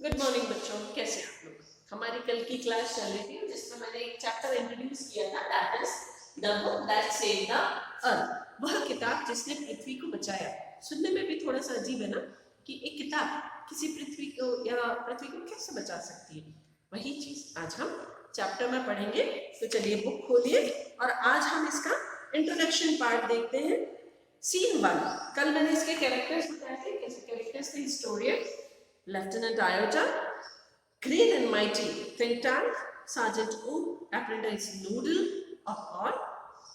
Good morning बच्चों, कैसे आप लोग। हमारी कल की क्लास चल रही थी जिसमें मैंने एक चैप्टर इंट्रोड्यूस किया था, that is the book that saved the earth. वह किताब जिसने पृथ्वी को बचाया। सुनने में भी थोड़ा सा अजीब है ना कि एक किताब किसी पृथ्वी को या पृथ्वी को कैसे बचा सकती है। वही चीज आज हम चैप्टर में पढ़ेंगे। तो चलिए बुक खोलिए और आज हम इसका इंट्रोडक्शन पार्ट देखते हैं। सीन 1। कल मैंने इसके कैरेक्टर्स बताए थे, कैसे कैरेक्टर्स थे। Historian Lieutenant Iota, Great and Mighty Think Tank, Sergeant O, Apprentice Noodle और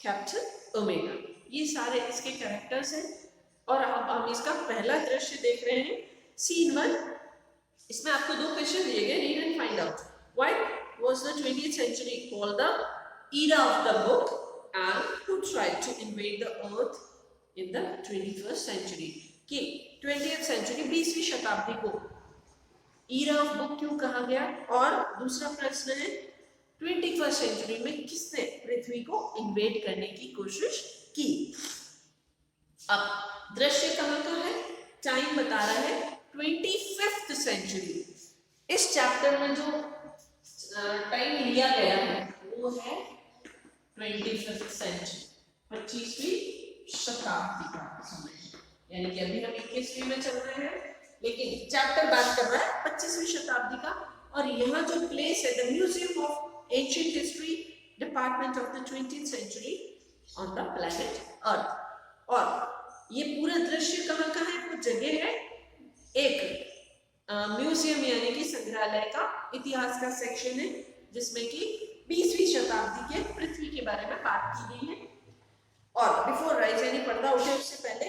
Captain Omega। ये सारे इसके कैरेक्टर्स हैं और अब हम इसका पहला दृश्य देख रहे हैं। सीन 1। इसमें आपको दो क्वेश्चन दिए गए, read and find out. Why was the 20th century called the era of the book and who tried to invade the earth in the 21st century? कि 20th century 20वीं शताब्दी को ईरा ऑफ बुक क्यों कहा गया। और दूसरा प्रश्न है 21st सेंचुरी में किसने पृथ्वी को इन्वेड करने की कोशिश की। अब दृश्य कहां का है, टाइम बता रहा है 25th सेंचुरी। इस चैप्टर में जो टाइम लिया गया है वो है 25th सेंचुरी, 25वीं शताब्दी का समय। यानी कि अभी हम 21वीं में चल रहे हैं लेकिन चैप्टर बात कर रहा है 25वीं शताब्दी का। और यहाँ जो प्लेस है the museum of ancient history department of the 20th century on the planet earth. और ये पूरा दृश्य कहाँ का है, वो जगह है एक म्यूजियम यानी कि संग्रहालय का इतिहास का सेक्शन है जिसमें कि 20वीं शताब्दी के पृथ्वी के बारे में बात की गई है। और बिफोर राइज यानी पर्दा उठे उससे पहले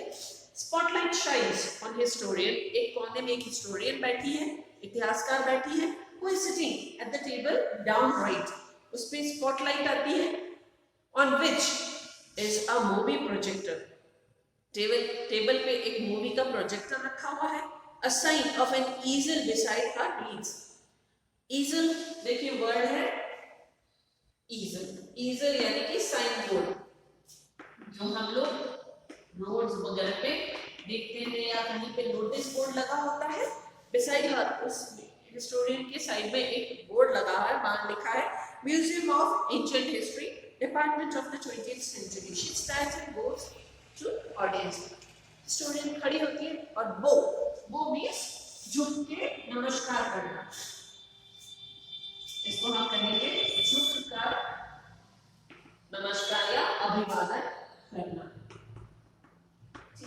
स्पॉटलाइट शाइन्स ऑन हिस्टोरियन। एक कोने में एक हिस्टोरियन बैठी है, इतिहासकार बैठी है, who is sitting at the table down right। उस पे स्पॉटलाइट आती है on which is a movie projector। Table पे एक मूवी का प्रोजेक्टर रखा हुआ है। A sign of an easel beside her reads। easel देखिए वर्ड है easel यानी कि साइन बोर्ड जो हम लोग रोड्स वगैरह पे देखते हैं या कहीं पे नोटिस बोर्ड लगा होता है। बिसाइड हर उस हिस्टोरियन के साइड में एक बोर्ड लगा है, वहां लिखा है museum of ancient history department of the 20th century. She stands and goes to audience. Historian खड़ी होती है और वो मींस झुक के नमस्कार करना। इसको हम कहेंगे झुककर नमस्कार या अभिवादन करना।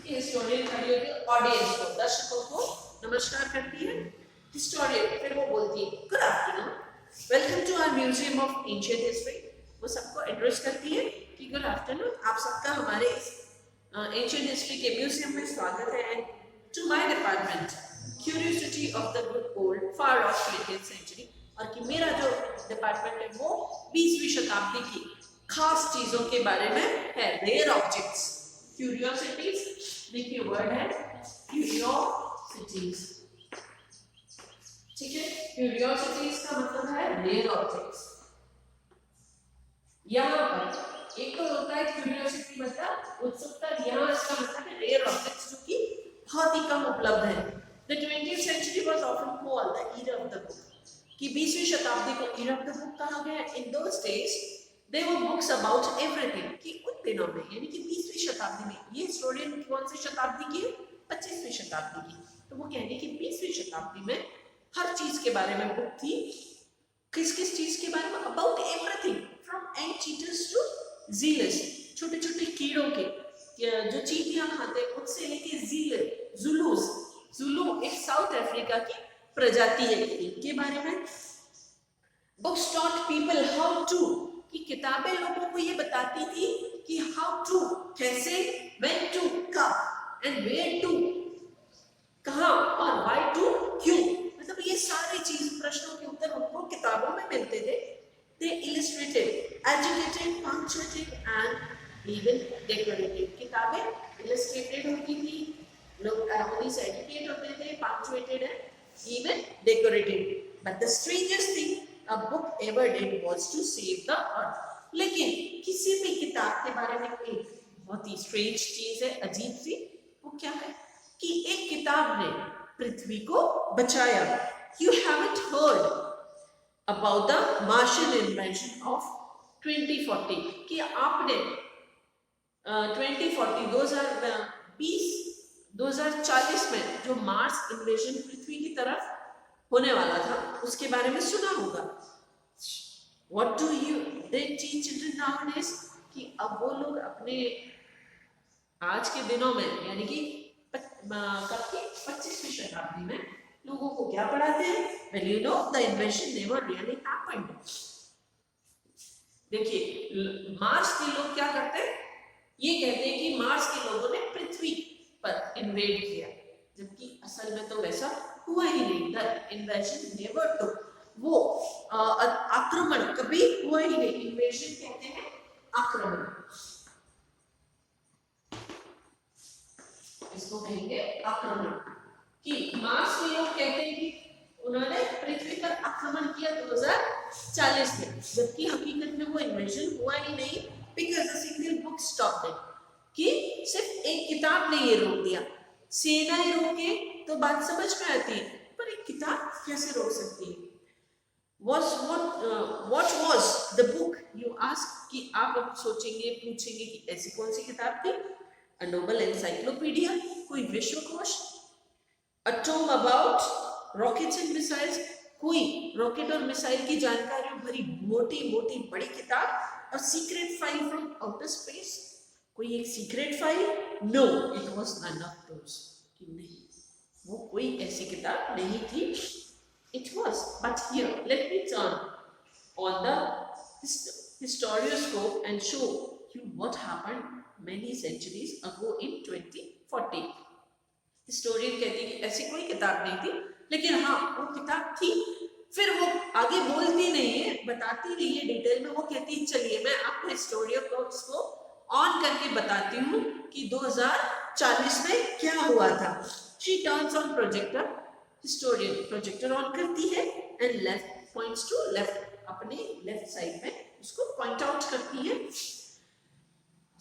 हिस्टोरियन खड़ी होकर ऑडियंस को, दर्शकों को नमस्कार करती है। हिस्टोरियन फिर वो बोलती है good afternoon, welcome to our museum of ancient history. वो सबको एड्रेस करती है कि गुड आफ्टरनून, आप सबका हमारे इस एंशिएंट हिस्ट्री के म्यूजियम में स्वागत है। And to my department curiosity of the good old far off 20th century. और कि मेरा जो डिपार्टमेंट है वो 20वीं शताब्दी की खास चीजों के बारे में है, रेयर ऑब्जेक्ट्स, क्यूरियोसिटीज। देखिए वर्ड है क्यूरियोसिटीज, ठीक है। क्यूरियोसिटीज का मतलब है रेयर ऑब्जेक्ट्स। यहाँ पर एक तो होता है क्यूरियोसिटी मतलब उत्सुकता, यहाँ इसका मतलब है रेयर ऑब्जेक्ट्स जो कि बहुत ही कम उपलब्ध है। The 20th century was often called the era of the book। कि 20वीं शताब्दी को era of the book कहा गया। In those days They were books about everything। कि उन दिनों में यानी कि 20वीं शताब्दी में, ये हिस्टोरियन कौन सी शताब्दी की है, 25वीं शताब्दी की। तो वो कहने की 20वीं शताब्दी में हर चीज के बारे में बुक थी। किस किस चीज के बारे में, about everything from anteaters to jealous. छोटे छोटे कीड़ों के जो चींटियां खाते हैं उससे लेके जुलूस, जुलू एक साउथ अफ्रीका की प्रजाति है, इनके बारे में। Books taught people how to, कि किताबें लोगों को ये बताती थी कि हाउ टू कैसे, व्हेन टू कब, एंड वेयर टू कहां, और व्हाई टू क्यों। मतलब ये सारी चीज प्रश्नों के उत्तर उनको किताबों में मिलते थे। They illustrated, educated, punctuated and even decorated. किताबें इलस्ट्रेटेड होती थी, लोग उन्हीं से एजुकेट होते थे, punctuated and even decorated. But the strangest thing a book ever did was to save the earth। लेकिन किसी भी किताब के बारे में एक बहुत ही स्ट्रेंज चीज है, अजीब सी। वो क्या है कि एक किताब ने पृथ्वी को बचाया। you haven't heard about the Martian invention of 2040 कि आपने 2040 में जो मार्स इन्वेजन पृथ्वी की तरफ होने वाला था उसके बारे में सुना होगा. What do they teach children nowadays? कि अब वो लोग अपने आज के दिनों में यानी कि 25वीं शताब्दी में लोगों को क्या पढ़ाते हैं? Well, you know, the invention never really happened. देखिए मार्स के लोग क्या करते हैं? ये कहते हैं कि मार्स के लोगों ने पृथ्वी पर इन्वेड किया, जबकि असल में तो वैसा हुआ ही नहीं. The invasion never took. वो आक्रमण कभी हुआ ही नहीं. इन्वेजन कहते हैं आक्रमण, इसको कहेंगे आक्रमण. कि मार्स के लोग कहते हैं कि उन्होंने पृथ्वी पर आक्रमण किया 2040 में, जबकि हकीकत में वो इन्वेजन हुआ ही नहीं. Because the single book stopped it. कि सिर्फ एक किताब ने ये रोक दिया. सेना ही रोके तो बात समझ में आती है, पर एक किताब कैसे रोक सकती है? what was the book, you ask? कि आप अब सोचेंगे पूछेंगे कि ऐसी कौन सी किताब थी? A noble encyclopedia, कोई विश्वकोश? A tome about rockets and missiles, कोई रॉकेट और मिसाइल की जानकारियों भरी मोटी मोटी बड़ी किताब? और secret file from outer space, कोई एक secret file? No, it was none of those. नहीं, वो कोई ऐसी किताब नहीं थी. It was, but here let me turn on the historioscope and show you what happened many centuries ago in 2040. Historian कहती है कि ऐसी कोई किताब नहीं थी, लेकिन हाँ वो किताब थी. फिर वो आगे बोलती नहीं है, बताती नहीं है डिटेल में. वो कहती है चलिए मैं आपको हिस्टोरियोस्कोप को ऑन करके बताती हूँ कि 2040 में क्या हुआ था. She turns on projector. Historian projector on करती है and left points to left, अपने लेफ्ट साइड में उसको पॉइंट आउट करती है.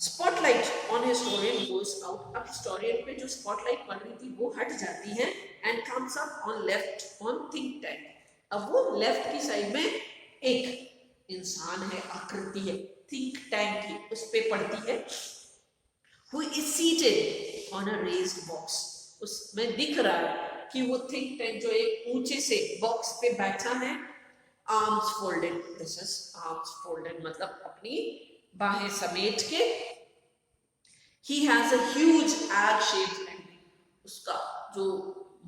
Spotlight on historian goes out. अब हिस्टोरियन पे जो स्पॉटलाइट पड़ रही थी वो हट जाती है and comes up on left on think tank. अब वो लेफ्ट की साइड में एक इंसान है, आकृति है थिंक टैंक की, उस पे पड़ती है. Who is seated on a raised box. उसमें दिख रहा है कि वो थिंक टैंक जो एक ऊंचे से बॉक्स पे बैठा है. Arms folded, this is arms folded मतलब अपनी बाहें समेट के. He has a huge egg shaped and उसका जो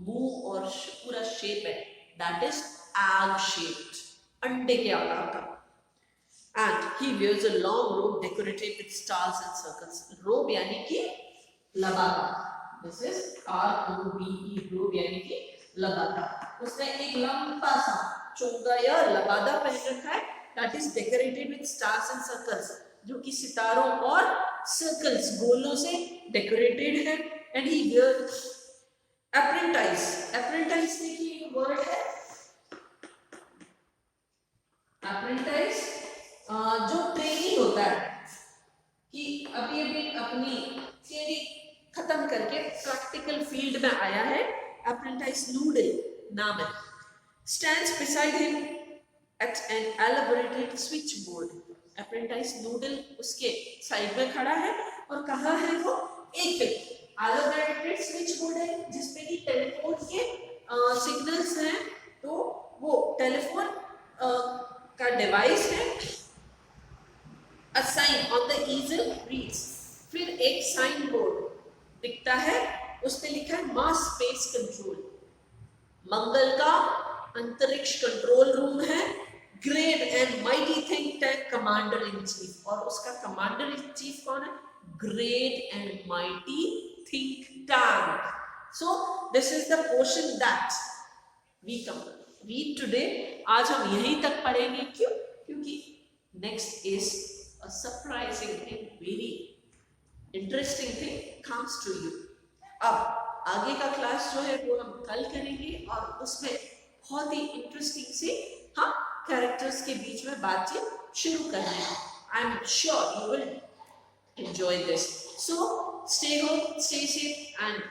मुंह और पूरा शेप है दैट इज एग शेप्ड, अंडे के आकार का. And he wears a long robe decorated with stars and circles. Robe यानी कि लबादा. This is R-O-B-E, रोब यानी कि लबादा. उसने एक लंबा सा चोंगा या लबादा पहन रखा है that is decorated with stars and circles, जो कि सितारों और सर्कल्स गोलों से डेकोरेटेड है. And he wears apprentice. apprentice देखिए एक वर्ड है apprentice, जो ट्रेनिंग होता है कि अभी अभी अपनी थियरी खत्म करके प्रैक्टिकल फील्ड में आया है. अप्रेंटिस नूडल नाम है. Stands beside him at an elaborated switchboard. Apprentice noodle उसके साइड में खड़ा है और कहाँ है वो? एक एलैबोरेटेड स्विच बोर्ड है जिसपे कि टेलीफोन के सिग्नल्स हैं. तो वो टेलीफोन का डिवाइस है. A sign on the easel reads. फिर एक साइन बोर्ड दिखता है, उस पे लिखा है मास स्पेस कंट्रोल. मंगल का अंतरिक्ष कंट्रोल रूम है. Great and mighty think tank commander in chief. और उसका कमांडर इन चीफ कौन है? Great and mighty think tank. So this is the portion that we read today. आज हम यहीं तक पढ़ेंगे. क्यों? क्योंकि next is a surprising and very interesting thing comes to you. अब आगे का क्लास जो है वो हम कल करेंगे और उसमें बहुत ही इंटरेस्टिंग से हम कैरेक्टर्स के बीच में बातचीत शुरू करना है. I am sure you will enjoy this. So stay home, stay safe and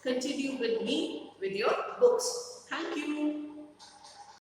continue with me with your books. Thank you.